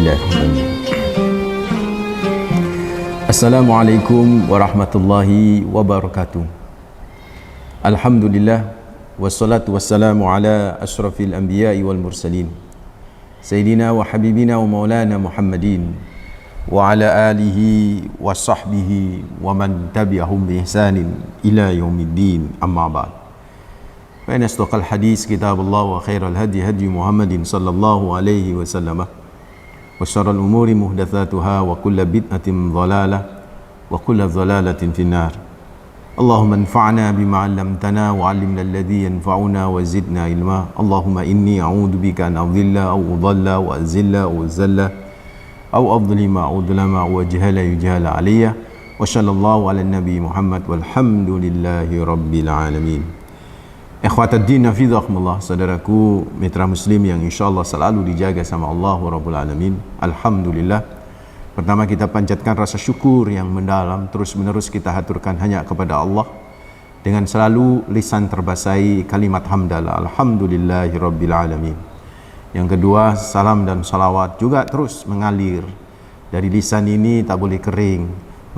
Bismillahirrahmanirrahim. Assalamualaikum warahmatullahi wabarakatuh. Alhamdulillah, wassalatu wassalamu ala ashrafil anbiya'i wal mursalin, Sayyidina wa habibina wa maulana Muhammadin wa ala alihi wa sahbihi wa man tabi'ahum bi ihsanin ila yaumiddin, amma ba'd. Fa inna asdaqal hadis kitabullah wa khairal hadi hadi Muhammadin sallallahu alaihi wasallam, wa syarrul umuri muhdatsatuha wa kullu bid'atin dhalalah wa kullu dhalalatin finnar. Allahumma anfa'na bima 'allamtana wa 'allimna alladhi yanfa'una wa zidna ilma. Allahumma inni a'udzu bika an adhilla aw udalla wa azilla aw zalla aw adlima aw udlama wa jahala yujhala alayya. Wa sallallahu ala nabi Muhammad walhamdulillahi rabbil alamin. Ikhwataddin hafizakumullah, saudaraku mitra muslim yang insyaallah selalu dijaga sama Allah Rabbul Alamin. Alhamdulillah. Pertama kita panjatkan rasa syukur yang mendalam, terus menerus kita haturkan hanya kepada Allah dengan selalu lisan terbasahi kalimat hamdalah, alhamdulillahi rabbil alamin. Yang kedua, salam dan salawat juga terus mengalir dari lisan ini, tak boleh kering,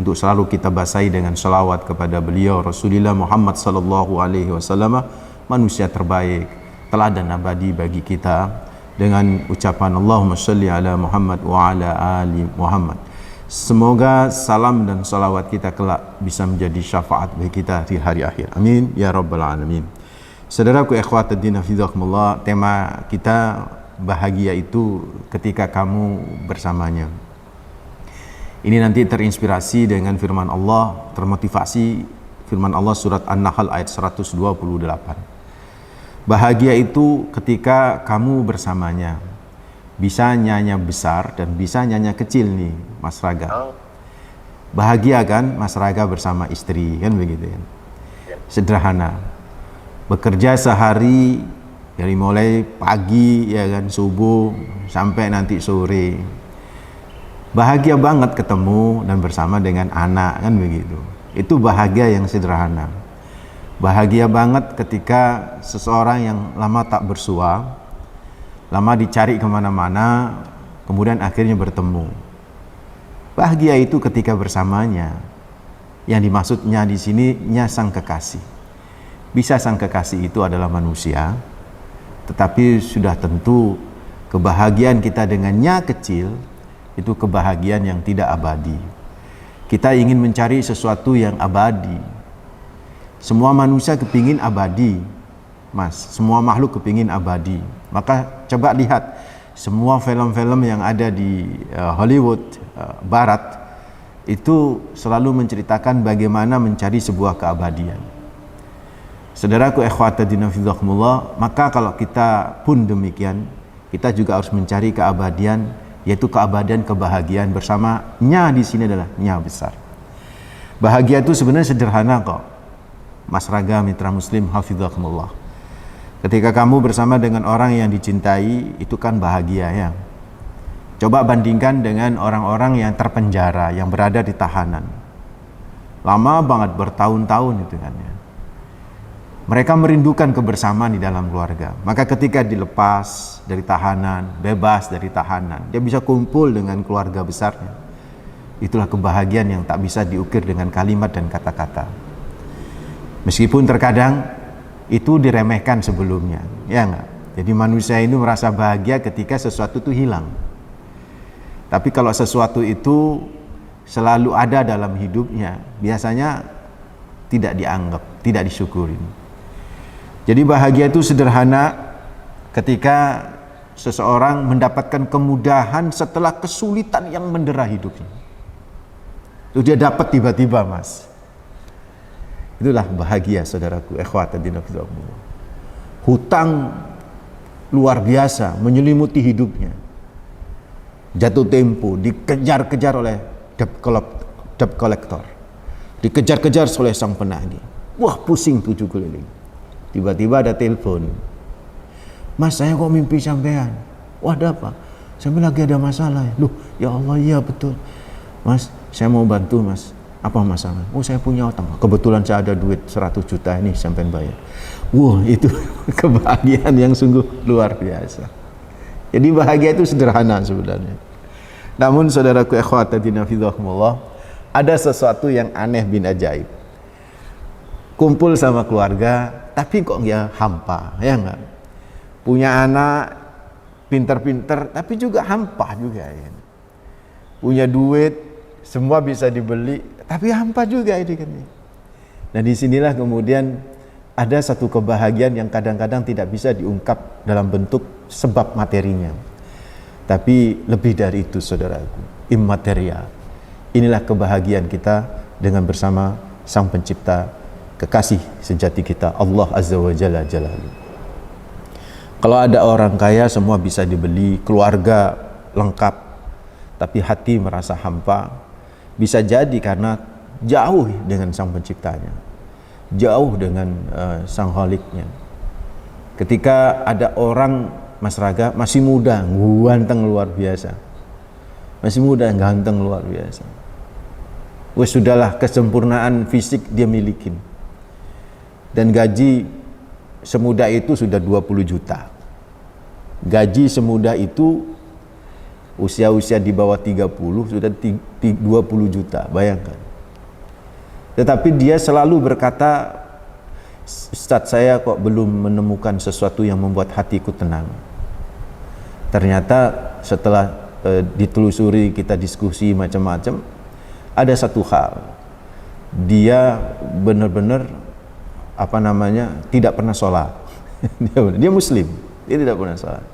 untuk selalu kita basahi dengan salawat kepada beliau Rasulullah Muhammad sallallahu alaihi wasallam, manusia terbaik, teladan abadi bagi kita, dengan ucapan Allahumma sholli ala Muhammad wa ala ali Muhammad. Semoga salam dan salawat kita kelak bisa menjadi syafaat bagi kita di hari akhir. Amin ya rabbal alamin. Saudaraku ikhwatuddin hafizakumullah, tema kita bahagia itu ketika kamu bersamanya. Ini nanti terinspirasi dengan firman Allah, termotivasi firman Allah surat An-Nahl ayat 128. Bahagia itu ketika kamu bersamanya. Bisa nyanya besar dan bisa nyanya kecil nih, Mas Raga. Bahagia kan Mas Raga bersama istri, kan begitu kan? Sederhana. Bekerja sehari dari mulai pagi ya kan, subuh sampai nanti sore. Bahagia banget ketemu dan bersama dengan anak, kan begitu. Itu bahagia yang sederhana. Bahagia banget ketika seseorang yang lama tak bersua, lama dicari kemana-mana, kemudian akhirnya bertemu. Bahagia itu ketika bersamanya. Yang dimaksudnya di sini nya sang kekasih. Bisa sang kekasih itu adalah manusia, tetapi sudah tentu kebahagiaan kita dengannya kecil itu kebahagiaan yang tidak abadi. Kita ingin mencari sesuatu yang abadi. Semua manusia kepingin abadi, Mas. Semua makhluk kepingin abadi. Maka coba lihat semua film-film yang ada di Hollywood Barat itu selalu menceritakan bagaimana mencari sebuah keabadian. Saudaraku ikhwatuddin hafizakumullah, maka kalau kita pun demikian, kita juga harus mencari keabadian, yaitu keabadian kebahagiaan bersamanya. Di sini adalah nya besar. Bahagia itu sebenarnya sederhana kok, Mas Raga mitra muslim hafizakumullah. Ketika kamu bersama dengan orang yang dicintai, itu kan bahagia ya. Coba bandingkan dengan orang-orang yang terpenjara, yang berada di tahanan. Lama banget, bertahun-tahun itu kan ya. Mereka merindukan kebersamaan di dalam keluarga. Maka ketika dilepas dari tahanan, bebas dari tahanan, dia bisa kumpul dengan keluarga besarnya. Itulah kebahagiaan yang tak bisa diukir dengan kalimat dan kata-kata. Meskipun terkadang itu diremehkan sebelumnya, ya enggak? Jadi manusia itu merasa bahagia ketika sesuatu itu hilang. Tapi kalau sesuatu itu selalu ada dalam hidupnya, biasanya tidak dianggap, tidak disyukuri. Jadi bahagia itu sederhana ketika seseorang mendapatkan kemudahan setelah kesulitan yang mendera hidupnya. Itu dia dapat tiba-tiba, Mas. Itulah bahagia, saudaraku ikhwatuddin hafizakumullah. Hutang luar biasa menyelimuti hidupnya. Jatuh tempo, dikejar-kejar oleh debt collector. Dikejar-kejar oleh sang penagih. Wah, pusing tujuh keliling. Tiba-tiba ada telepon. Mas, saya kok mimpi sampean. Wah, ada apa? Sampai lagi ada masalah. Loh, ya Allah, iya betul. Mas, saya mau bantu, Mas. Apa masalah? Oh, saya punya utang. Kebetulan saya ada duit 100 juta ini sampai bayar. Wah, itu kebahagiaan yang sungguh luar biasa. Jadi bahagia itu sederhana sebenarnya. Namun saudaraku ikhwatatina fillah, ada sesuatu yang aneh bin ajaib. Kumpul sama keluarga, tapi kok ya hampa, ya enggak? Punya anak pinter-pinter, tapi juga hampa juga ya. Punya duit, semua bisa dibeli, tapi hampa juga ini kan. Nah disinilah kemudian ada satu kebahagiaan yang kadang-kadang tidak bisa diungkap dalam bentuk sebab materinya. Tapi lebih dari itu saudaraku, immaterial. Inilah kebahagiaan kita dengan bersama Sang Pencipta, kekasih sejati kita, Allah Azza wa Jalla Jalaluhu. Kalau ada orang kaya semua bisa dibeli, keluarga lengkap, tapi hati merasa hampa, bisa jadi karena jauh dengan Sang Penciptanya, jauh dengan Sang Khaliknya. Ketika ada orang Mas Raga masih muda, ganteng luar biasa, masih muda, ganteng luar biasa, wes sudahlah kesempurnaan fisik dia milikin, dan gaji semuda itu sudah 20 juta. Gaji semuda itu usia-usia di bawah 30 sudah 20 juta, bayangkan. Tetapi dia selalu berkata, Ustadz, saya kok belum menemukan sesuatu yang membuat hatiku tenang. Ternyata setelah ditelusuri, kita diskusi macam-macam, ada satu hal, dia benar-benar tidak pernah sholat. Dia muslim, dia tidak pernah sholat.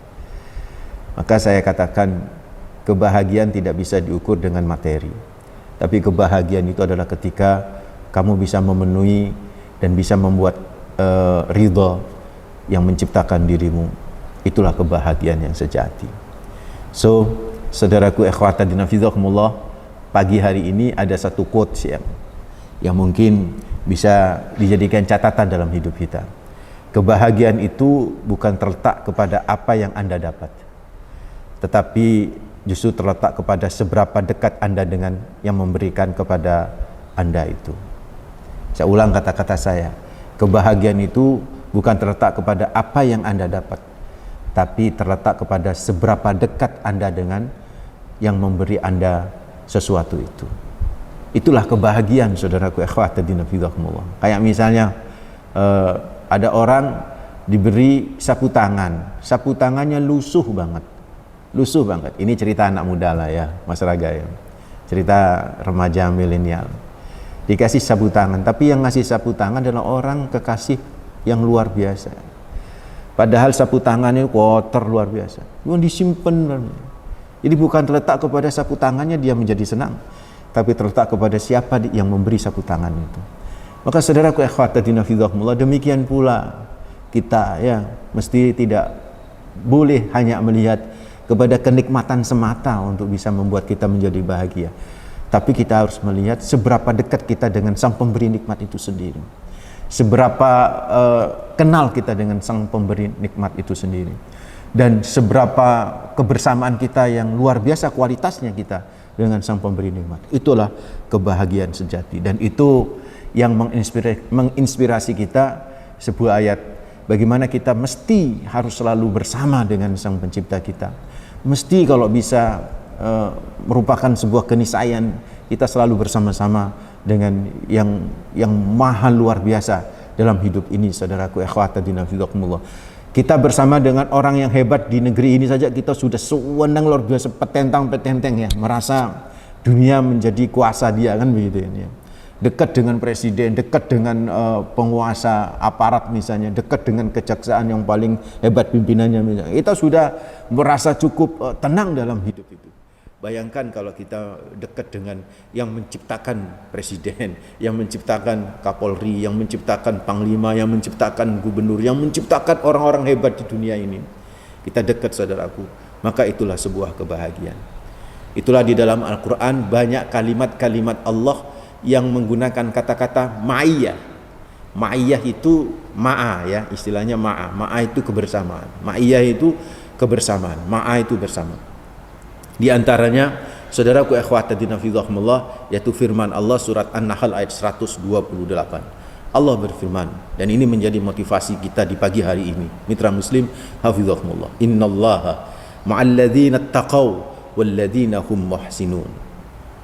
Maka saya katakan, kebahagiaan tidak bisa diukur dengan materi, tapi kebahagiaan itu adalah ketika kamu bisa memenuhi dan bisa membuat ridha yang menciptakan dirimu. Itulah kebahagiaan yang sejati. So, saudaraku ikhwatadina fillah, pagi hari ini ada satu quotes yang mungkin bisa dijadikan catatan dalam hidup kita. Kebahagiaan itu bukan terletak kepada apa yang Anda dapat, tetapi justru terletak kepada seberapa dekat Anda dengan yang memberikan kepada Anda itu. Saya ulang kata-kata saya, kebahagiaan itu bukan terletak kepada apa yang Anda dapat, tapi terletak kepada seberapa dekat Anda dengan yang memberi Anda sesuatu itu. Itulah kebahagiaan saudaraku ikhwatadina fillah. Kayak misalnya ada orang diberi sapu tangannya lusuh banget. Ini cerita anak muda lah ya, Mas Raga ya. Cerita remaja milenial. Dikasih sapu tangan, tapi yang ngasih sapu tangan adalah orang kekasih yang luar biasa. Padahal sapu tangannya kotor luar biasa, cuma disimpan. Jadi bukan terletak kepada sapu tangannya dia menjadi senang, tapi terletak kepada siapa yang memberi sapu tangan itu. Maka saudaraku ikhwatadina fillah, demikian pula kita ya, mesti tidak boleh hanya melihat kepada kenikmatan semata untuk bisa membuat kita menjadi bahagia, tapi kita harus melihat seberapa dekat kita dengan Sang Pemberi nikmat itu sendiri, seberapa kenal kita dengan Sang Pemberi nikmat itu sendiri, dan seberapa kebersamaan kita yang luar biasa kualitasnya kita dengan Sang Pemberi nikmat. Itulah kebahagiaan sejati, dan itu yang menginspirasi kita sebuah ayat, bagaimana kita mesti harus selalu bersama dengan Sang Pencipta kita. Mesti kalau bisa merupakan sebuah keniscayaan kita selalu bersama-sama dengan yang maha luar biasa dalam hidup ini, saudaraku ikhwatadina fillah. Kita bersama dengan orang yang hebat di negeri ini saja kita sudah sewenang luar biasa, petentang-petenteng ya, merasa dunia menjadi kuasa dia, kan begitu ya. Dekat dengan presiden, dekat dengan penguasa aparat misalnya, dekat dengan kejaksaan yang paling hebat pimpinannya misalnya. Kita sudah merasa cukup tenang dalam hidup itu. Bayangkan kalau kita dekat dengan yang menciptakan presiden, yang menciptakan Kapolri, yang menciptakan Panglima, yang menciptakan gubernur, yang menciptakan orang-orang hebat di dunia ini. Kita dekat, saudaraku, maka itulah sebuah kebahagiaan. Itulah di dalam Al-Quran banyak kalimat-kalimat Allah yang menggunakan kata-kata ma'iyah. Ma'iyah itu ma'a ya, istilahnya ma'a. Ma'a itu kebersamaan. Ma'iyah itu kebersamaan. Ma'a itu bersama. Di antaranya, saudaraku ikhwatadina fillah, yaitu firman Allah surat An-Nahl ayat 128. Allah berfirman, dan ini menjadi motivasi kita di pagi hari ini. Mitra muslim hafizahumullah. Innallaha ma'alladzina taqaw walladzina hum muhsinun.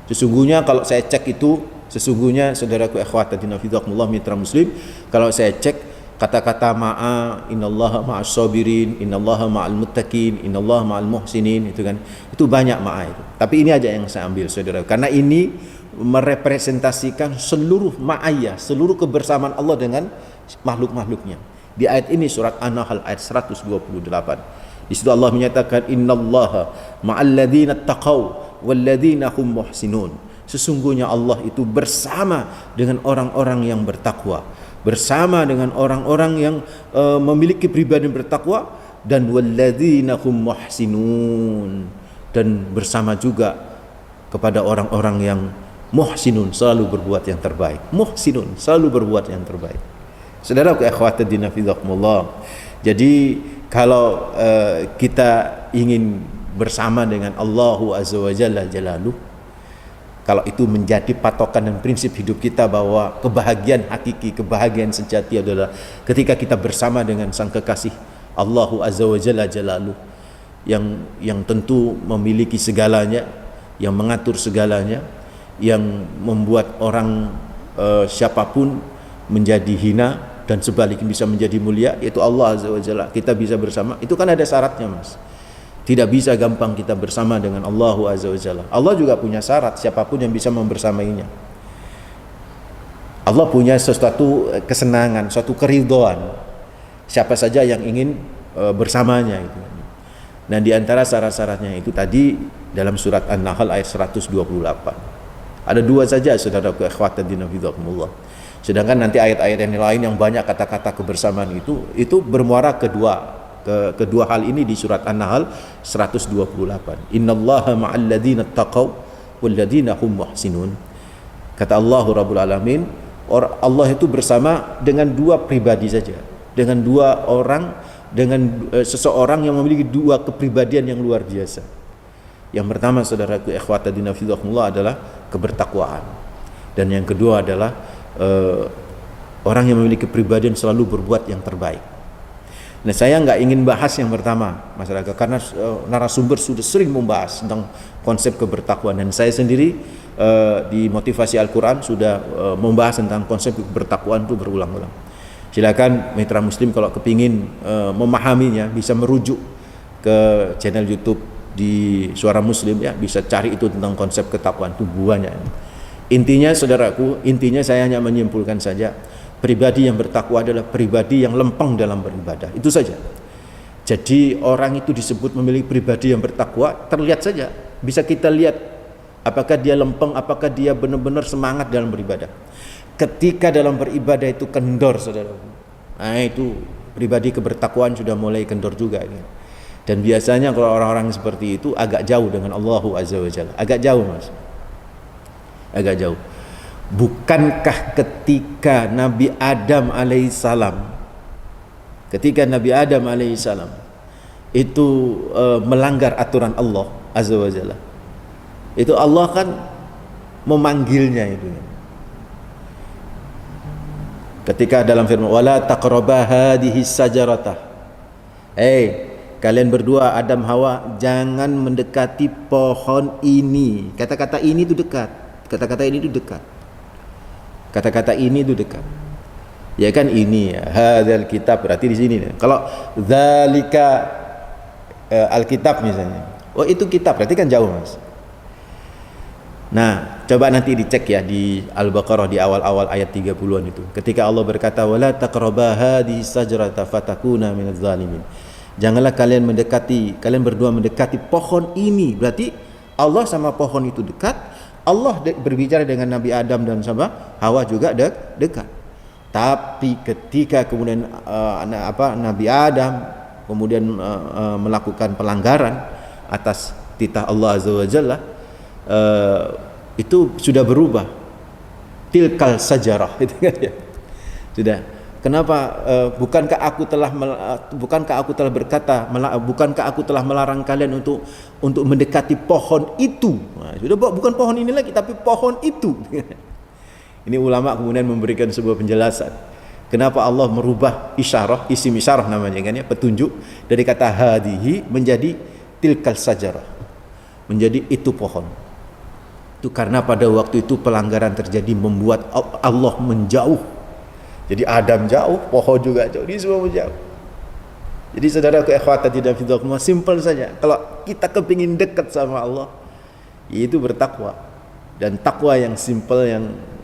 Sesungguhnya kalau saya cek itu, sesungguhnya saudaraku ikhwatatina fidakumullah mitra muslim, kalau saya cek kata-kata ma'a, innallaha ma'as sabirin, innallaha ma'al muttaqin, innallaha ma'al muhsinin, itu kan, itu banyak ma'a itu. Tapi ini aja yang saya ambil saudara, karena ini merepresentasikan seluruh ma'ayah, seluruh kebersamaan Allah dengan makhluk-makhluknya. Di ayat ini surat An-Nahl ayat 128. Di situ Allah menyatakan innallaha ma'al ladzina taqaw wal ladzina hum muhsinun. Sesungguhnya Allah itu bersama dengan orang-orang yang bertakwa, bersama dengan orang-orang yang memiliki pribadi bertakwa, dan walladzina hum muhsinun, dan bersama juga kepada orang-orang yang muhsinun, selalu berbuat yang terbaik. Muhsinun, selalu berbuat yang terbaik. Saudaraku ikhwatiddin fillah. Jadi kalau kita ingin bersama dengan Allahu azza wa jalla jalaluh, kalau itu menjadi patokan dan prinsip hidup kita bahwa kebahagiaan hakiki, kebahagiaan sejati adalah ketika kita bersama dengan Sang Kekasih Allahu azza wa jalla jalaluh, yang tentu memiliki segalanya, yang mengatur segalanya, yang membuat orang siapapun menjadi hina dan sebaliknya bisa menjadi mulia, yaitu Allah azza wa jalla. Kita bisa bersama, itu kan ada syaratnya, Mas. Tidak bisa gampang kita bersama dengan Allah azza wa jalla. Allah juga punya syarat, siapapun yang bisa membersamainya. Allah punya sesuatu kesenangan, suatu keridhaan, siapa saja yang ingin bersamanya itu. Nah, di antara syarat-syaratnya itu tadi dalam surat An-Nahl ayat 128. Ada dua saja saudaraku ikhwatiddin fillah. Sedangkan nanti ayat-ayat yang lain yang banyak kata-kata kebersamaan itu bermuara kedua hal ini di surat An-Nahl 128. Innallaha ma'al ladzina taqaw wal ladzina hum muhsinun. Kata Allah Rabbul Alamin, Allah itu bersama dengan dua pribadi saja, dengan dua orang, dengan seseorang yang memiliki dua kepribadian yang luar biasa. Yang pertama saudaraku ikhwatiddin fillah adalah kebertakwaan, dan yang kedua adalah orang yang memiliki kepribadian selalu berbuat yang terbaik. Nah, saya nggak ingin bahas yang pertama, masyarakat, karena narasumber sudah sering membahas tentang konsep kebertakwaan, dan saya sendiri di motivasi Al-Quran sudah membahas tentang konsep kebertakwaan itu berulang-ulang. Silakan mitra muslim kalau kepingin memahaminya bisa merujuk ke channel YouTube di Suara Muslim, ya, bisa cari itu tentang konsep ketakwaan itu banyak. Intinya saudaraku, intinya saya hanya menyimpulkan saja, pribadi yang bertakwa adalah pribadi yang lempeng dalam beribadah, itu saja. Jadi orang itu disebut memiliki pribadi yang bertakwa, terlihat saja, bisa kita lihat apakah dia lempeng, apakah dia benar-benar semangat dalam beribadah. Ketika dalam beribadah itu kendor, saudara, nah itu pribadi kebertakwaan sudah mulai kendor juga ini. Dan biasanya kalau orang-orang seperti itu agak jauh dengan Allahu azza wa jalla, agak jauh, Mas, agak jauh. Bukankah ketika Nabi Adam alaihissalam, itu melanggar aturan Allah azza wa jalla, itu Allah kan memanggilnya itu. Ketika dalam firman wala taqraba hadhihi sajaratah, kalian berdua Adam Hawa jangan mendekati pohon ini. Kata-kata ini itu dekat. Kata-kata ini itu dekat. Kata-kata ini itu dekat. Ya kan, ini ya, hadzal kitab berarti di sini. Kalau zalika alkitab misalnya, oh itu kitab berarti kan jauh, Mas. Nah, coba nanti dicek ya di Al-Baqarah di awal-awal ayat 30-an itu. Ketika Allah berkata wala taqraba hadhihi sajarata fatakuna minadz zalimin. Janganlah kalian berdua mendekati pohon ini. Berarti Allah sama pohon itu dekat. Allah berbicara dengan Nabi Adam dan sama Hawa juga dekat. Tapi ketika kemudian Nabi Adam kemudian melakukan pelanggaran atas titah Allah azza wa jalla, itu sudah berubah. Tilkal sajarah itu kan ya. Sudah. Kenapa bukankah aku telah melarang kalian untuk mendekati pohon itu? Nah, sudah bukan pohon ini lagi tapi pohon itu. Ini ulama kemudian memberikan sebuah penjelasan. Kenapa Allah merubah isyarah, isim namanya kan ya, petunjuk, dari kata hadihi menjadi tilkal sajarah. menjadi itu pohon. Itu karena pada waktu itu pelanggaran terjadi membuat Allah menjauh. Jadi Adam jauh, pohon juga jauh, ini semua menjauh. Jadi saudaraku ikhwati dan fillah, simple saja. Kalau kita kepingin dekat sama Allah, itu bertakwa. Dan takwa yang simple,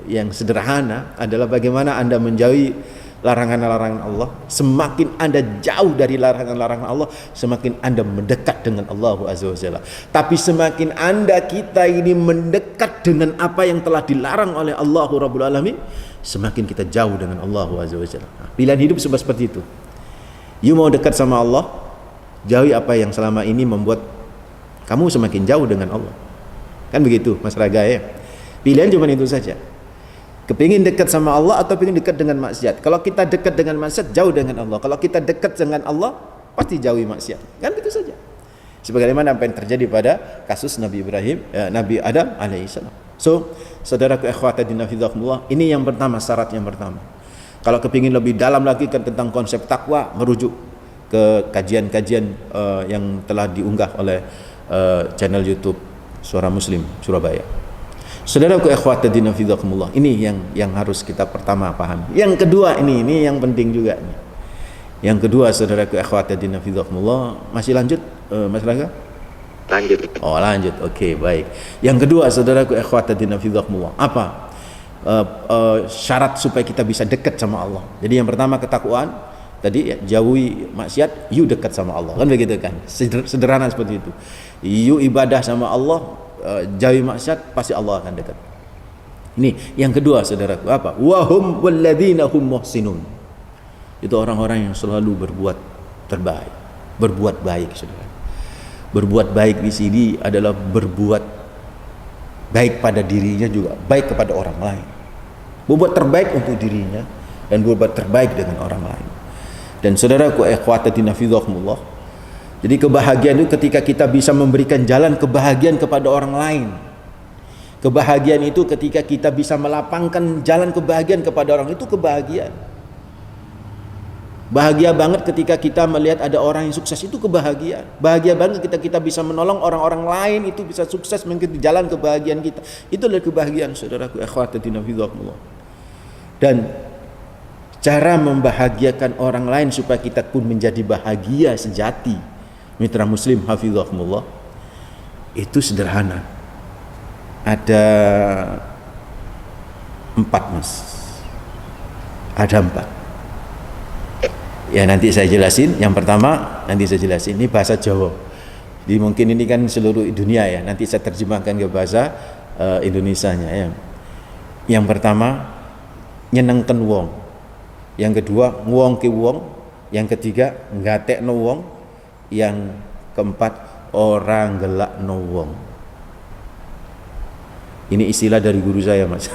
yang sederhana adalah bagaimana Anda menjauhi larangan-larangan Allah. Semakin Anda jauh dari larangan-larangan Allah, semakin Anda mendekat dengan Allah Azza wa Jalla. Tapi semakin kita ini mendekat dengan apa yang telah dilarang oleh Allah Rabbul Alamin, semakin kita jauh dengan Allah Azza wa Jalla. Pilihan hidup seperti itu. You mau dekat sama Allah, jauhi apa yang selama ini membuat kamu semakin jauh dengan Allah. Kan begitu Mas Raga ya. Pilihan cuma itu saja. Kepingin dekat sama Allah atau pingin dekat dengan maksiat. Kalau kita dekat dengan maksiat, jauh dengan Allah. Kalau kita dekat dengan Allah, pasti jauhi maksiat. Kan itu saja. Sebagaimana apa yang terjadi pada kasus Nabi Nabi Adam alaihissalam. So, saudaraku ikhwati din fillah, ini yang pertama, syarat yang pertama. Kalau kepingin lebih dalam lagi tentang konsep takwa, merujuk ke kajian-kajian yang telah diunggah oleh channel YouTube Suara Muslim Surabaya. Saudaraku ikhwati din fillah, ini yang harus kita pertama pahami. Yang kedua ini yang penting juga nih. Yang kedua saudaraku ikhwati din fillah, masih lanjut Mas Rangga? Lanjut. Oh, lanjut. Oke, baik. Yang kedua saudaraku ikhwati din fillah, apa? Syarat supaya kita bisa dekat sama Allah. Jadi yang pertama ketakwaan, tadi ya, jauhi maksiat, you dekat sama Allah. Kan begitu kan? Sederhana seperti itu. You ibadah sama Allah, jauhi maksiat, pasti Allah akan dekat. Ini yang kedua saudaraku, apa? Wahum walladzina hum muhsinun. Itu orang-orang yang selalu berbuat terbaik, berbuat baik, saudara. Berbuat baik di sini adalah berbuat baik pada dirinya juga, baik kepada orang lain. Berbuat terbaik untuk dirinya dan berbuat terbaik dengan orang lain. Dan saudaraku ikhwatatina fillah, jadi kebahagiaan itu ketika kita bisa memberikan jalan kebahagiaan kepada orang lain. Kebahagiaan itu ketika kita bisa melapangkan jalan kebahagiaan kepada orang, itu kebahagiaan. Bahagia banget ketika kita melihat ada orang yang sukses, itu kebahagiaan. Bahagia banget ketika kita bisa menolong orang-orang lain, itu bisa sukses mengikuti jalan kebahagiaan kita. Itu adalah kebahagiaan saudaraku ikhwatatina fillah. Dan cara membahagiakan orang lain supaya kita pun menjadi bahagia sejati, mitra muslim hafizahumullah, itu sederhana. Ada 4 mas. Ada 4. Ya nanti saya jelasin. Yang pertama nanti saya jelasin. Ini bahasa Jawa. Jadi mungkin ini kan seluruh dunia ya. Nanti saya terjemahkan ke bahasa Indonesianya ya. Yang pertama nyenengken wong. Yang kedua nguwongke wong. Yang ketiga ngatekno wong. Yang keempat orang gelakno wong. Ini istilah dari guru saya mas.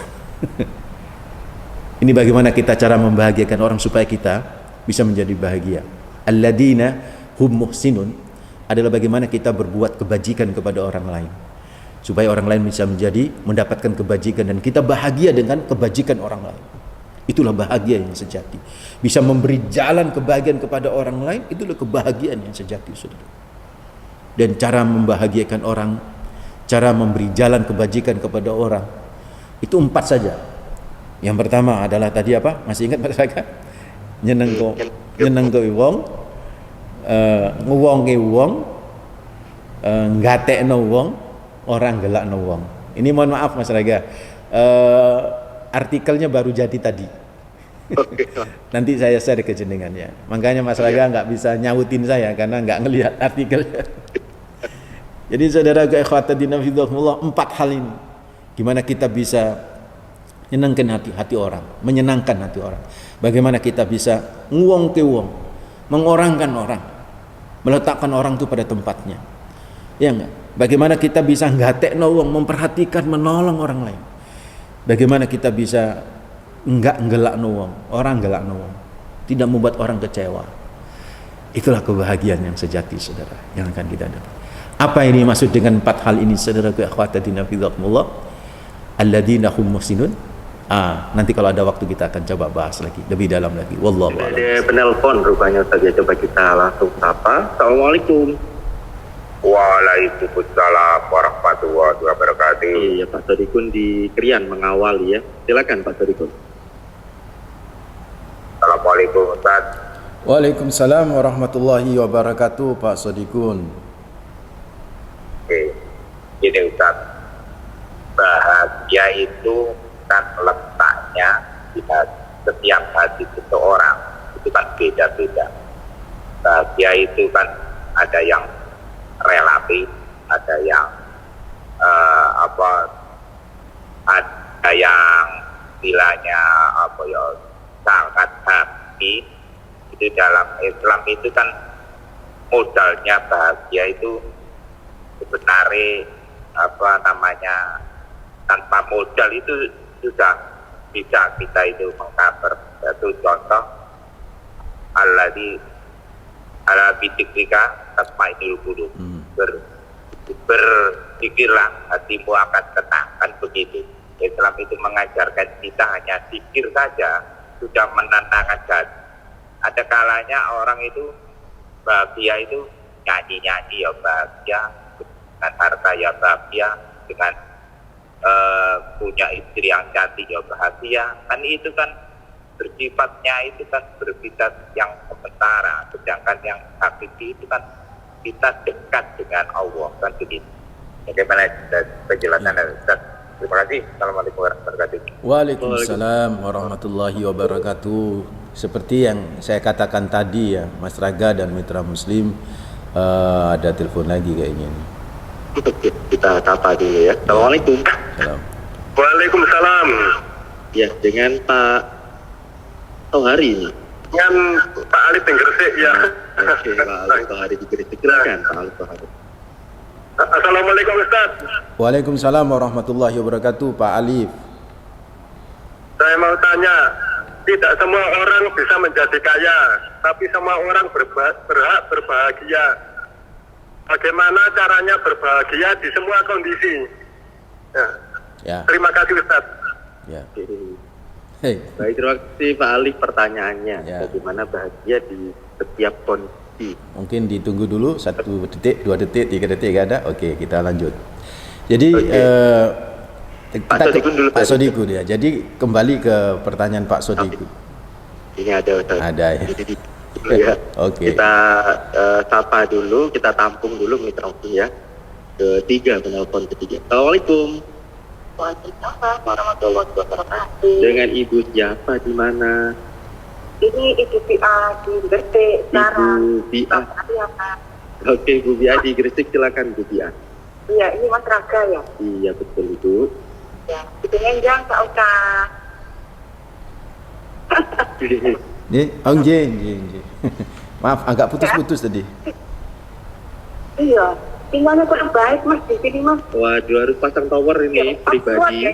Ini bagaimana kita cara membahagiakan orang supaya kita bisa menjadi bahagia. Alladzina hum muhsinun adalah bagaimana kita berbuat kebajikan kepada orang lain supaya orang lain bisa mendapatkan kebajikan dan kita bahagia dengan kebajikan orang lain. Itulah bahagia yang sejati. Bisa memberi jalan kebahagiaan kepada orang lain, itulah kebahagiaan yang sejati, saudara. Dan cara membahagiakan orang, cara memberi jalan kebajikan kepada orang, itu 4 saja. Yang pertama adalah tadi apa? Masih ingat masyarakat? Nyeneng ko wong, nguwonge wong, ngatekno wong, orang gelakno wong. Ini mohon maaf Mas Raga, artikelnya baru jadi tadi. Nanti saya share ke jenengannya. Makanya Mas Raga nggak bisa nyautin saya karena nggak ngelihat artikelnya. Jadi saudara ikhwatatina fillah, 4 hal ini gimana kita bisa menyenangkan hati orang, menyenangkan hati orang. Bagaimana kita bisa nguwongke wong, mengorangkan orang, meletakkan orang itu pada tempatnya. Ya enggak? Bagaimana kita bisa ngatekno wong, memperhatikan, menolong orang lain. Bagaimana kita bisa enggak ngelakno wong, orang ngelakno wong, tidak membuat orang kecewa. Itulah kebahagiaan yang sejati, saudara, yang akan kita dapat. Apa ini maksud dengan 4 hal ini, saudara ikhwatatina fillah? Alladzina hum muhsinun. Nanti kalau ada waktu kita akan coba bahas lagi lebih dalam lagi. Wallahu a'lam. Ada penelpon rupanya saja, coba kita langsung sapa. Assalamualaikum. Waalaikumsalam warahmatullahi wabarakatuh. Iya, Pak Sodikun di Krian mengawali ya. Silakan Pak Sodikun. Assalamualaikum Ustaz. Waalaikumsalam warahmatullahi wabarakatuh, Pak Sodikun. Oke, gini Ustaz, bahagia itu kan letaknya di setiap hati seseorang itu kan beda-beda. Bahagia itu kan ada yang relatif, ada yang ada yang bilanya sangat happy. Itu dalam Islam itu kan modalnya bahagia itu sebenarnya tanpa modal itu sudah bisa kita itu mengcover. Satu contoh, ala bidikrika tasmainul qulub, berzikirlah hatimu akan tenang, kan begitu. Islam itu mengajarkan kita hanya zikir saja sudah menenangkan hati. Ada kalanya orang itu bahagia itu nyanyi-nyanyi ya bahagia, dengan harta ya bahagia, dengan punya istri yang cantik ya bahagia. Kan itu kan bersifatnya itu kan bersifat yang sementara, sedangkan yang hakiki itu kan kita dekat dengan Allah, kan begitu. Bagaimana penjelasannya Ustaz? Terima kasih. Assalamualaikum warahmatullahi wabarakatuh. Waalaikumsalam warahmatullahi wabarakatuh. Seperti yang saya katakan tadi ya, Mas Raga dan Mitra Muslim, ada telepon lagi kayaknya nih. Kita tapa dulu ya. Assalamualaikum. Salam. Waalaikumsalam. Ya, dengan Pak Tohari. Dengan Pak Ali Gresik ya. Oke, Pak Ali Tohari di Gresik. Silakan Pak Ali Tohari. Assalamualaikum Ustaz. Waalaikumsalam warahmatullahi wabarakatuh, Pak Alif. Saya mau tanya, tidak semua orang bisa menjadi kaya, tapi semua orang berhak berbahagia. Bagaimana caranya berbahagia di semua kondisi? Ya. Terima kasih Ustaz. Ya. Hei. Baik, terima kasih Pak Ali pertanyaannya. Ya. Bagaimana bahagia di setiap kondisi? Mungkin ditunggu dulu 1 detik, 2 detik, 3 detik ada. Oke, kita lanjut. Jadi Pak Sodikun dulu. Pak Sodikun ya. Jadi kembali ke pertanyaan Pak Sodikun. Ini ada Ustaz. Ada ya. Ya. Oke. Kita sapa dulu, kita tampung dulu mitra ya. Ketiga, penelpon ketiga. Assalamualaikum. Waalaikumsalam warahmatullahi wabarakatuh. Dengan Ibu siapa di mana? Ini Ibu Bia di Gresik sekarang. Ibu Bia. Iya, Pak. Oke, Bu Bia di Gresik, silakan Bu Bia. Iya, ini Mas Raga ya. Iya, betul Ibu. Ya, itu nyenjang tak usah. Nih, Jeng. Maaf, agak putus-putus tadi. Iya, tinggalnya kurang baik Mas di sini Mas. Waduh, harus pasang tower ini pribadi.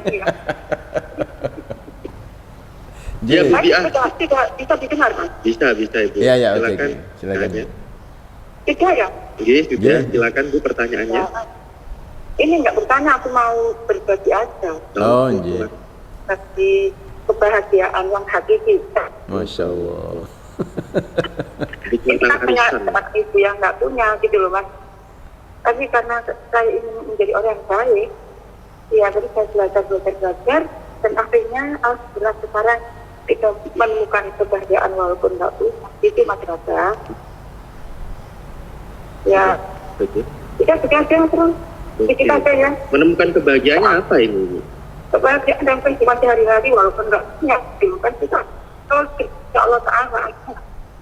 Ya, Bu Baik, Bia. tidak bisa didengar Mas. Bisa Ibu. Iya, oke. Silakan. Silakan. Tidak ya? Oke, sudah. Iya. Silakan Bu pertanyaannya. Ya. Ini nggak bertanya, aku mau berbagi aja. Oh, Jeng. Bagi kebahagiaan yang hakiki. Masya Allah. Ini kan punya teman ibu yang nggak punya gitu loh Mas. Tapi karena saya ingin menjadi orang yang baik, ya jadi saya belajar dan akhirnya alhamdulillah sekarang kita menemukan kebahagiaan walaupun nggak punya. Itu Mas Raga. Ya, Betul. kita sekian terus. Kita aja ya. Menemukan kebahagiaannya apa ini, Bu? Kebahagiaan dan kehidupan sehari-hari walaupun nggak punya, gitu kan kita. Kalau insya Allah Ta'ala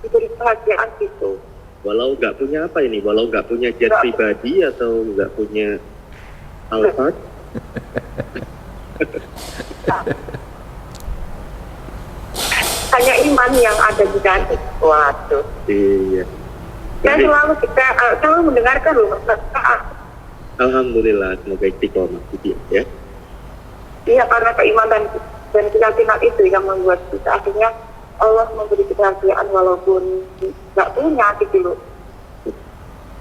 diberi kebahagiaan gitu. Walau nggak punya apa ini? Walau nggak punya jet pribadi atau nggak punya Alphard? Hanya iman yang ada di dalam. Waduh. Iya. Dan selalu kita selalu mendengarkan loh. Alhamdulillah, semoga istiqomah ya. Iya, karena keimanan dan keyakinan itu yang membuat kita akhirnya Allah memberi kebahagiaan walaupun nggak punya gitu loh.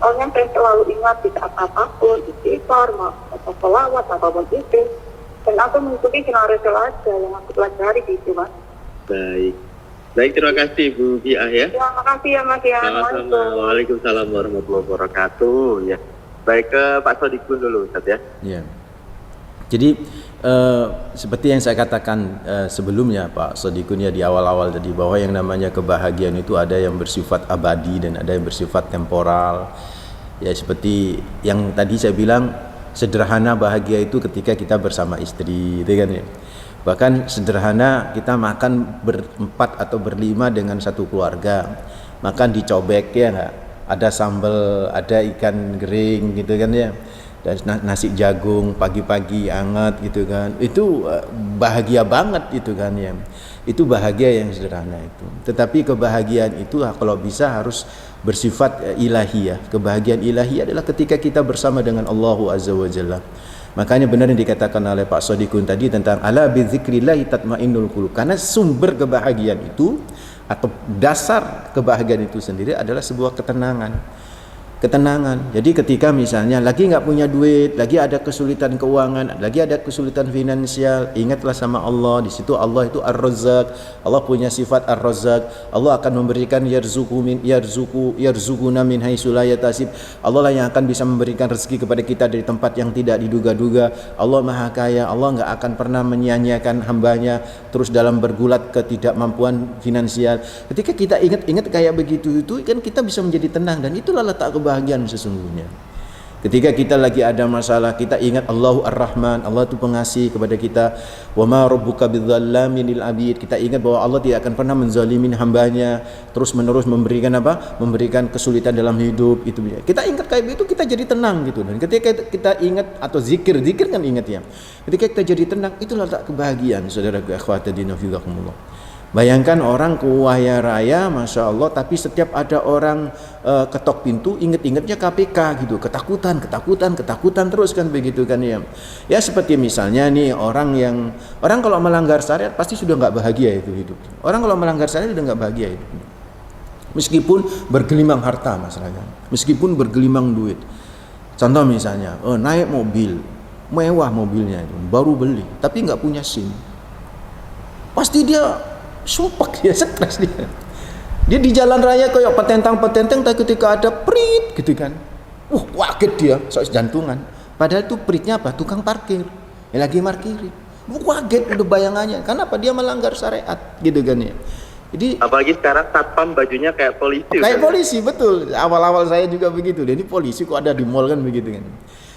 Orang yang selalu ingat di saat apapun, istighfar, atau selawat, apapun itu. Dan aku mengikuti skenario aja yang aku pelajari gitu Mas. Baik, terima kasih Bu Bia ya. Ya, makasih ya Mas ya. Waalaikumsalam warahmatullahi wabarakatuh ya. Baik, ke Pak Sodikun dulu Ustaz ya. Ya. Jadi seperti yang saya katakan sebelumnya Pak Sodikun ya di awal-awal tadi, bahwa yang namanya kebahagiaan itu ada yang bersifat abadi dan ada yang bersifat temporal. Ya seperti yang tadi saya bilang, sederhana bahagia itu ketika kita bersama istri, gitu kan ya. Bahkan sederhana kita makan berempat atau berlima dengan satu keluarga, makan dicobek ya nggak, ada sambal, ada ikan kering gitu kan ya, dan nasi jagung pagi-pagi hangat gitu kan, itu bahagia banget itu kan ya. Itu bahagia yang sederhana itu. Tetapi kebahagiaan itu kalau bisa harus bersifat ilahiyah. Kebahagiaan ilahiyah adalah ketika kita bersama dengan Allah Azza wa Jalla. Makanya benar yang dikatakan oleh Pak Sodikun tadi tentang ala bidzikrillahi tatmainnul qulub, karena sumber kebahagiaan itu atau dasar kebahagiaan itu sendiri adalah sebuah ketenangan. Jadi ketika misalnya lagi nggak punya duit, lagi ada kesulitan keuangan, lagi ada kesulitan finansial, ingatlah sama Allah. Di situ Allah itu Ar-Razzaq. Allah punya sifat Ar-Razzaq. Allah akan memberikan yarzukuna min haitsu la yahtasib. Allah lah yang akan bisa memberikan rezeki kepada kita dari tempat yang tidak diduga-duga. Allah Maha Kaya. Allah nggak akan pernah menyia-nyiakan hambanya terus dalam bergulat ketidakmampuan finansial. Ketika kita ingat kayak begitu itu kan kita bisa menjadi tenang, dan itulah letak kebahagiaan sesungguhnya. Ketika kita lagi ada masalah, kita ingat Allahu Ar-Rahman, Allah itu pengasih kepada kita. Wa ma rabbuka bidzallamin lil abid. Kita ingat bahwa Allah tidak akan pernah menzalimin hambanya, terus menerus memberikan memberikan kesulitan dalam hidup itu. Kita ingat kayak begitu, kita jadi tenang gitu. Dan ketika kita ingat atau zikir kan ingat ya. Ketika kita jadi tenang, itulah letak kebahagiaan, saudaraku akhwati dinna fizakumullah. Bayangkan orang kaya raya, masya Allah, tapi setiap ada orang ketok pintu, inget-ingetnya KPK gitu, ketakutan terus kan begitu kan ya. Ya seperti misalnya nih orang kalau melanggar syariat pasti sudah nggak bahagia itu hidup. Orang kalau melanggar syariat sudah nggak bahagia hidup. Meskipun bergelimang harta masalahnya, meskipun bergelimang duit. Contoh misalnya, naik mobil, mewah mobilnya itu, baru beli, tapi nggak punya SIM. Pasti dia sumpek, dia stres dia di jalan raya kayak petentang tapi ketika ada prit gitu kan, kaget dia, soal jantungan. Padahal itu pritnya apa? Tukang parkir, lagi parkirin. Kaget udah bayangannya, kenapa dia melanggar syariat gitu kan ya. Jadi apalagi sekarang satpam bajunya kayak polisi. Kayak polisi, betul. Awal-awal saya juga begitu. Dan ini polisi kok ada di mall kan begitu kan.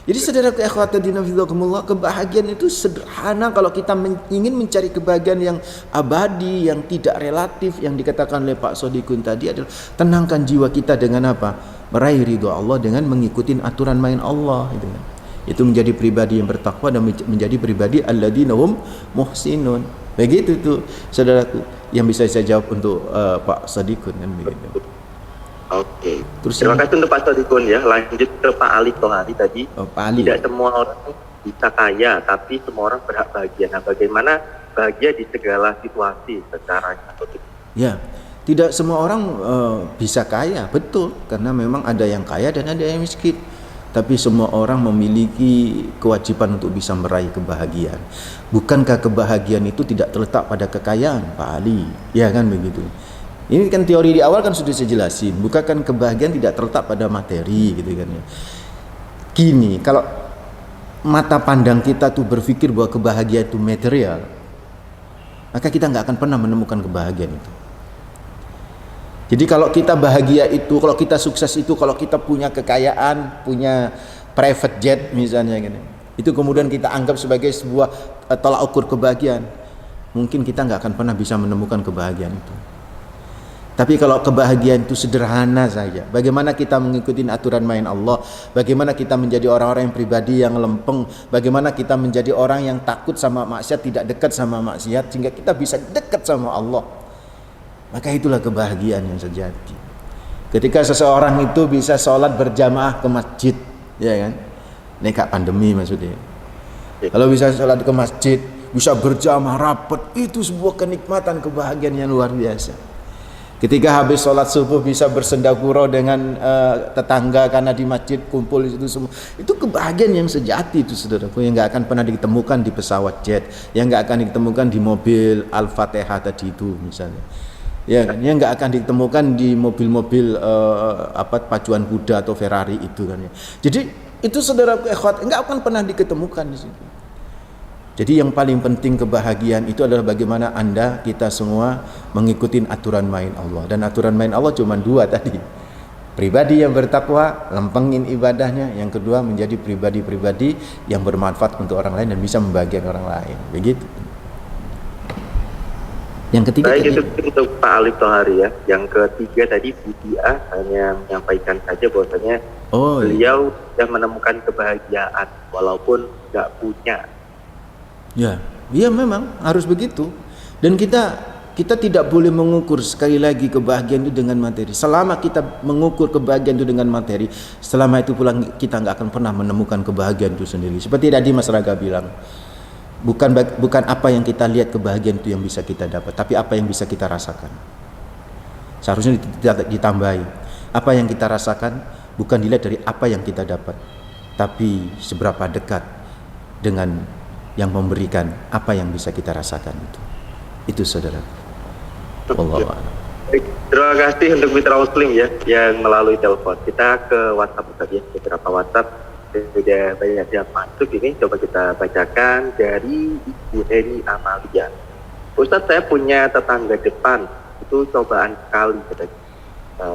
Jadi saudaraku akhwati dinna fizakumullah, kebahagiaan itu sederhana kalau kita ingin mencari kebahagiaan yang abadi, yang tidak relatif, yang dikatakan oleh Pak Sodikun tadi adalah tenangkan jiwa kita dengan apa? Meraih ridho Allah dengan mengikuti aturan main Allah gitu kan. Itu menjadi pribadi yang bertakwa dan menjadi pribadi alladzina hum muhsinun. Begitu tuh saudaraku yang bisa saya jawab untuk Pak Sodikun kan begitu. Oke. Terima kasih untuk Pak Sodikun ya. Lanjut ke Pak Ali Tohari tadi. Pak Ali. Tidak semua orang bisa kaya, tapi semua orang berhak bahagia. Nah, bagaimana bahagia di segala situasi secara Ya, tidak semua orang bisa kaya, betul. Karena memang ada yang kaya dan ada yang miskin. Tapi semua orang memiliki kewajiban untuk bisa meraih kebahagiaan. Bukankah kebahagiaan itu tidak terletak pada kekayaan, Pak Ali? Ya kan begitu. Ini kan teori di awal kan sudah saya jelasin, bukan kebahagiaan tidak terletak pada materi gitu kan ya. Gini, kalau mata pandang kita tuh berpikir bahwa kebahagiaan itu material, maka kita nggak akan pernah menemukan kebahagiaan itu. Jadi kalau kita bahagia itu, kalau kita sukses itu, kalau kita punya kekayaan, punya private jet misalnya gitu, itu kemudian kita anggap sebagai sebuah tolak ukur kebahagiaan, mungkin kita nggak akan pernah bisa menemukan kebahagiaan itu. Tapi kalau kebahagiaan itu sederhana saja, bagaimana kita mengikuti aturan main Allah, bagaimana kita menjadi orang-orang yang pribadi yang lempeng, bagaimana kita menjadi orang yang takut sama maksiat, tidak dekat sama maksiat, sehingga kita bisa dekat sama Allah. Maka itulah kebahagiaan yang sejati. Ketika seseorang itu bisa sholat berjamaah ke masjid, ya kan? Ini kak pandemi maksudnya. Kalau bisa sholat ke masjid, bisa berjamaah rapat, itu sebuah kenikmatan, kebahagiaan yang luar biasa. Ketika habis sholat subuh bisa bersendagurau dengan tetangga karena di masjid kumpul itu semua, itu kebahagiaan yang sejati itu saudaraku, yang nggak akan pernah ditemukan di pesawat jet, yang nggak akan ditemukan di mobil Al-Fatihah tadi itu misalnya, ya kan, yang nggak akan ditemukan di mobil-mobil pacuan kuda atau Ferrari itu kan ya. Jadi Itu saudaraku ikhwat, enggak akan pernah diketemukan di situ. Jadi yang paling penting kebahagiaan itu adalah bagaimana Anda, kita semua mengikuti aturan main Allah. Dan aturan main Allah cuma dua tadi. Pribadi yang bertakwa, lempengin ibadahnya. Yang kedua, menjadi pribadi-pribadi yang bermanfaat untuk orang lain dan bisa membahagiakan orang lain. Begitu. Yang ketiga baik, tadi, itu untuk Pak Alif Tohari ya. Yang ketiga tadi Budia hanya menyampaikan saja bahwasanya beliau sudah menemukan kebahagiaan walaupun nggak punya. Ya, memang harus begitu. Dan kita tidak boleh mengukur sekali lagi kebahagiaan itu dengan materi. Selama kita mengukur kebahagiaan itu dengan materi, selama itu pula kita nggak akan pernah menemukan kebahagiaan itu sendiri. Seperti tadi Mas Raga bilang, bukan apa yang kita lihat kebahagiaan itu yang bisa kita dapat, tapi apa yang bisa kita rasakan. Seharusnya ditambahi, apa yang kita rasakan bukan dilihat dari apa yang kita dapat, tapi seberapa dekat dengan yang memberikan apa yang bisa kita rasakan itu saudara. Allah. Terima kasih untuk mitra muslim ya yang melalui telepon. Kita ke WhatsApp tadi ya, beberapa WhatsApp sudah banyak yang masuk ini, coba kita bacakan dari Ibu Eni Amalia. Ustadz, saya punya tetangga depan itu cobaan sekali katanya.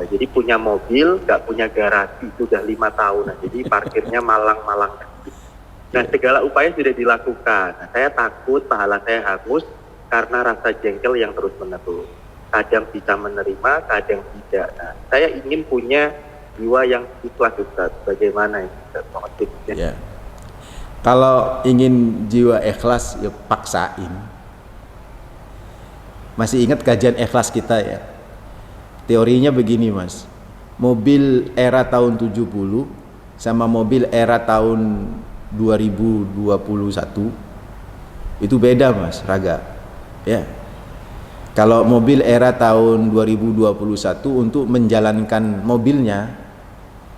Jadi punya mobil, nggak punya garasi, sudah 5 tahun. Jadi parkirnya malang-malang. Nah, segala upaya sudah dilakukan. Nah, saya takut pahala saya hangus karena rasa jengkel yang terus menerus. Kadang bisa menerima, kadang tidak. Nah, saya ingin punya jiwa yang ikhlas, Ustaz. Bagaimana ya? Ya. Kalau ingin jiwa ikhlas, ya paksain. Masih ingat kajian ikhlas kita ya? Teorinya begini, Mas. Mobil era tahun 70 sama mobil era tahun 2021 itu beda, Mas Raga. Ya. Kalau mobil era tahun 2021 untuk menjalankan mobilnya,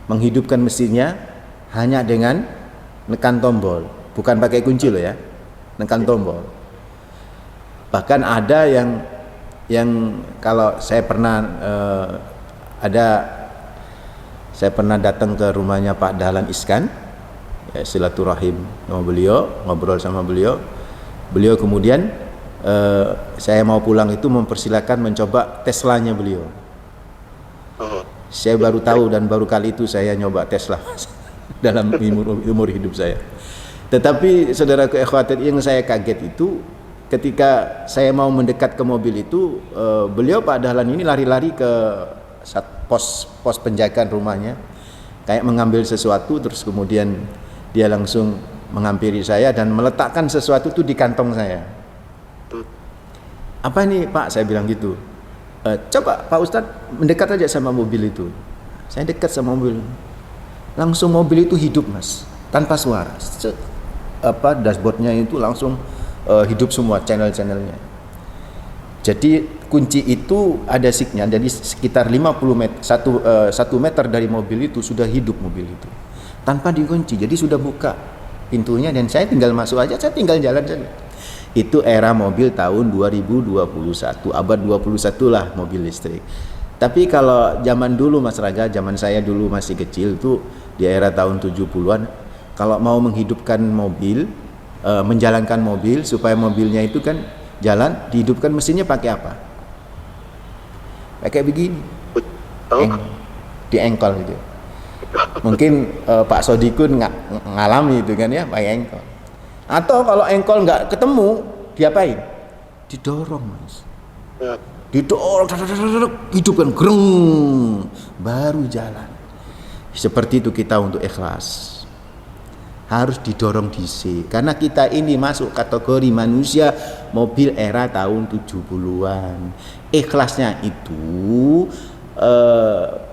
menghidupkan mesinnya hanya dengan nekan tombol, bukan pakai kunci loh ya, nekan tombol. Bahkan ada yang kalau saya pernah saya pernah datang ke rumahnya Pak Dahlan Iskan, ya, silaturahim sama beliau, ngobrol sama beliau. Beliau kemudian saya mau pulang itu mempersilakan mencoba Teslanya beliau. Saya baru tahu dan baru kali itu saya nyoba Tesla dalam umur hidup saya. Tetapi saudaraku ikhwatin, yang saya kaget itu ketika saya mau mendekat ke mobil itu, beliau Pak Dahlan ini lari-lari ke pos penjagaan rumahnya, kayak mengambil sesuatu, terus kemudian dia langsung menghampiri saya dan meletakkan sesuatu itu di kantong saya. Apa ini Pak? Saya bilang gitu. Coba Pak Ustadz mendekat aja sama mobil itu. Saya dekat sama mobil, langsung mobil itu hidup, Mas, tanpa suara. Dashboardnya itu langsung hidup semua channel-channelnya. Jadi kunci itu ada signya, jadi sekitar 50 meter, 1 meter dari mobil itu sudah hidup mobil itu tanpa dikunci. Jadi sudah buka pintunya dan saya tinggal masuk aja, saya tinggal jalan saja. Itu era mobil tahun 2021, abad 21 lah mobil listrik. Tapi kalau zaman dulu Mas Raga, zaman saya dulu masih kecil tuh di era tahun 70-an, kalau mau menghidupkan mobil, menjalankan mobil supaya mobilnya itu kan jalan, dihidupkan mesinnya pakai apa? Pakai begini, di engkol gitu. Mungkin Pak Sodikun ngalami itu kan ya, pakai engkol. Atau kalau engkol nggak ketemu, diapain? Didorong, Mas. Didorong, hidupkan, greng, baru jalan. Seperti itu kita untuk ikhlas. Harus didorong DC, karena kita ini masuk kategori manusia mobil era tahun 70-an. Ikhlasnya itu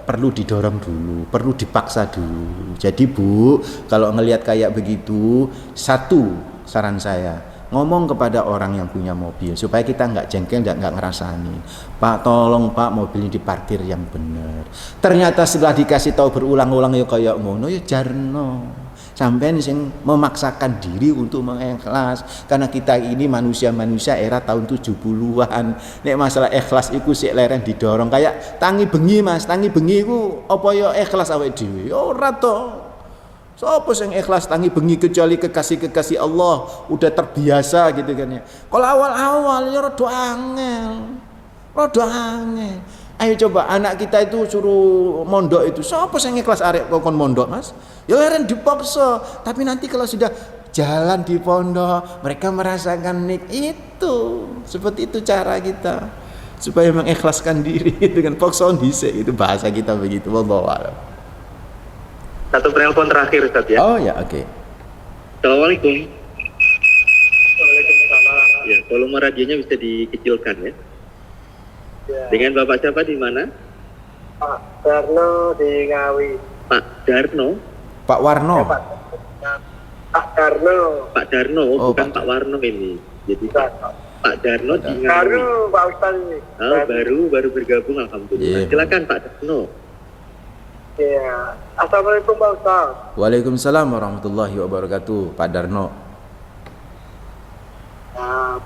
perlu didorong dulu, perlu dipaksa dulu. Jadi Bu, kalau ngelihat kayak begitu, satu saran saya, ngomong kepada orang yang punya mobil supaya kita nggak jengkel, nggak ngerasani. Pak, tolong Pak, mobil ini diparkir yang benar. Ternyata setelah dikasih tahu berulang-ulang ya kayak ngono ya jarno. Sampai sing memaksakan diri untuk mengikhlas, karena kita ini manusia-manusia era tahun 70-an. Nek masalah ikhlas iku sik leren didorong kayak tangi bengi, Mas. Tangi bengi iku apa ya ikhlas awake dhewe? Ora to. Sopo sing ikhlas tangi bengi kecuali kekasih-kekasih Allah, udah terbiasa gitu kan ya. Kalau awal-awal ya rada angel. Rada angel. Ayo coba anak kita itu suruh mondok itu. Sopo sing ikhlas arek kon mondok, Mas? Ya leren dipaksa, tapi nanti kalau sudah jalan di pondok, mereka merasakan itu. Seperti itu cara kita supaya mengikhlaskan diri dengan paksa dhisik, itu bahasa kita begitu. Wallahu a'lam. Satu penelpon terakhir Ustaz ya. Oh ya, oke. Assalamualaikum. Ya, volume radionya bisa dikecilkan ya. Dengan Bapak siapa di mana? Pak Darno di Ngawi. Pak Darno. Pak Warno. Pak Darno. Pak Darno, Oh, bukan Pak Pak Warno ini. Jadi Pak Darno di Ngawi. Baru Pak Ustaz ini. Oh, baru bergabung alhamdulillah. Iya. Silakan Pak Darno. Ya. Assalamualaikum Pak Ustaz. Waalaikumsalam warahmatullahi wabarakatuh. Pak Darno. Nah,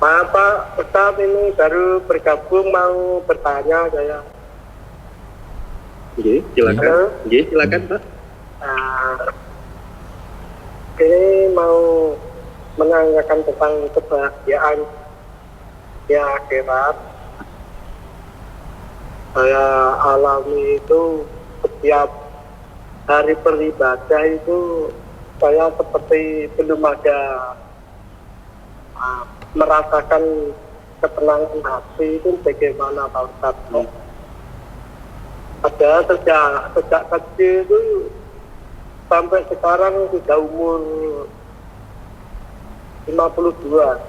maaf Pak Ustaz, ini baru bergabung, mau bertanya saya. Oke, silakan. Halo. Oke, silakan Pak. Nah, ini mau menanyakan tentang kebahagiaan ya akhirat. Saya alami itu setiap hari beribadah itu saya seperti belum ada merasakan ketenangan hati. Itu bagaimana Pak Ustadz? Ada sejak kecil itu sampai sekarang sudah umur 52.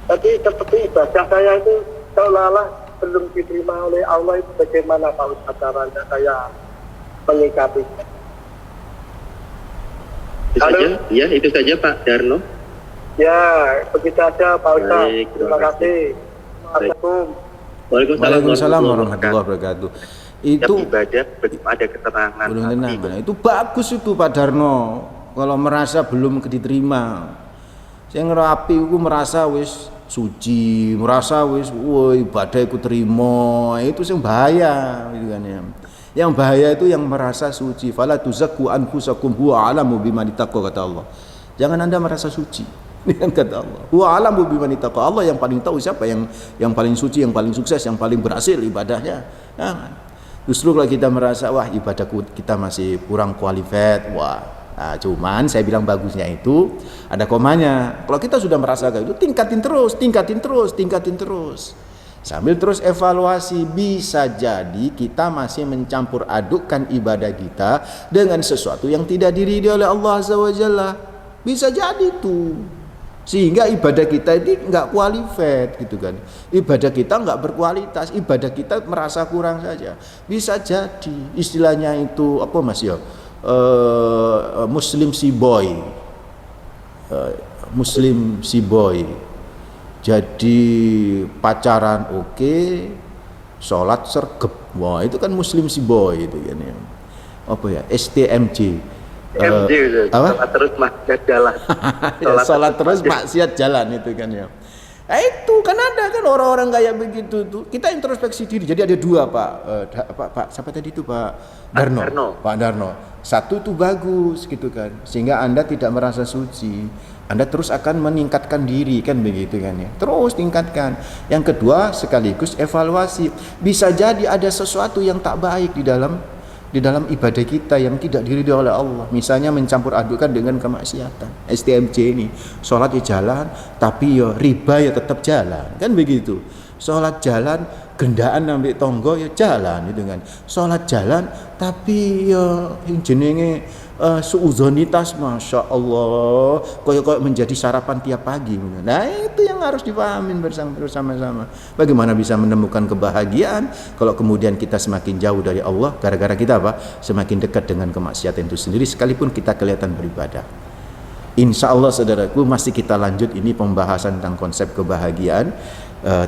Tapi seperti ibadah saya itu seolah-olah belum diterima oleh Allah. Itu bagaimana Pak Ustadz caranya saya menyikapi? Itu saja, ya itu saja Pak Darno. Ya, begitu saja Pak Ustadz. Baik, Terima kasih. Assalamualaikum. Waalaikumsalam warahmatullahi wabarakatuh. Itu ibadah belum ada ketenangan. belum tenang. Nah, itu bagus itu Pak Darno. Kalau merasa belum diterima, saya ngerapi itu merasa wis suci, merasa wis woi ibadah iku terima, itu yang bahaya gitu kan ya. Yang bahaya itu yang merasa suci. Fala tuzakku anfusakum huwa a'lamu biman ittaqwa, kata Allah. Jangan Anda merasa suci. Ini kan kata Allah. Huwa a'lamu biman ittaqwa. Allah yang paling tahu siapa yang paling suci, yang paling sukses, yang paling berhasil ibadahnya. Jangan. Justru kalau kita merasa wah ibadahku kita masih kurang qualified, wah. Nah, cuman saya bilang bagusnya itu ada komanya. Kalau kita sudah merasa kayak itu, tingkatin terus. Sambil terus evaluasi, bisa jadi kita masih mencampur adukkan ibadah kita dengan sesuatu yang tidak diridhoi oleh Allah Azza wa Jalla. Bisa jadi tuh. Sehingga ibadah kita ini enggak qualified gitu kan. Ibadah kita enggak berkualitas, ibadah kita merasa kurang saja. Bisa jadi istilahnya itu apa Mas ya? Muslim si boy. Muslim si boy. Jadi pacaran oke, sholat sergep. Wah, itu kan muslim si boy itu kan ya. Apa ya? STMJ. MJ apa? Sholat terus maksiat jalan. Sholat terus maksiat jalan itu kan ya. Nah, itu kan ada kan orang-orang kayak begitu tuh. Kita introspeksi diri. Jadi ada dua Pak siapa tadi itu Pak Darno. Pak Darno. Satu tuh bagus gitu kan. Sehingga Anda tidak merasa suci. Anda terus akan meningkatkan diri kan begitu kan ya. Terus tingkatkan. Yang kedua sekaligus evaluasi. Bisa jadi ada sesuatu yang tak baik di dalam ibadah kita yang tidak diridhoi oleh Allah. Misalnya mencampur adukan dengan kemaksiatan. STMJ ini, sholat ya jalan, tapi ya riba ya tetap jalan, kan begitu. Sholat jalan, gendaan ambil tonggo ya jalan gitu kan. Sholat jalan, tapi ya jenenge suudzonitas, masya Allah, koyok menjadi sarapan tiap pagi. Nah itu yang harus dipahamin bersama-sama. Bagaimana bisa menemukan kebahagiaan kalau kemudian kita semakin jauh dari Allah gara-gara kita apa? Semakin dekat dengan kemaksiatan itu sendiri sekalipun kita kelihatan beribadah. Insya Allah saudaraku masih kita lanjut ini pembahasan tentang konsep kebahagiaan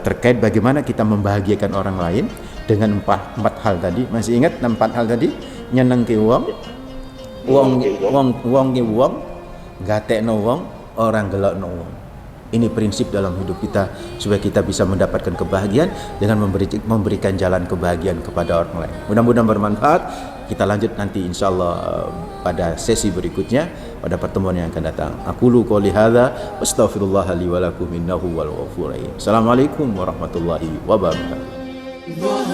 terkait bagaimana kita membahagiakan orang lain dengan empat hal tadi. Masih ingat 4 hal tadi? Nyenengke wong, gatekno wong, orang gelokno wong. Ini prinsip dalam hidup kita supaya kita bisa mendapatkan kebahagiaan dengan memberikan jalan kebahagiaan kepada orang lain. Mudah-mudahan bermanfaat. Kita lanjut nanti insyaallah pada sesi berikutnya, pada pertemuan yang akan datang. Aqulu qouli hadza wastaghfirullah li wa lakum innahu wal ghafurur rahim. Assalamualaikum warahmatullahi wabarakatuh.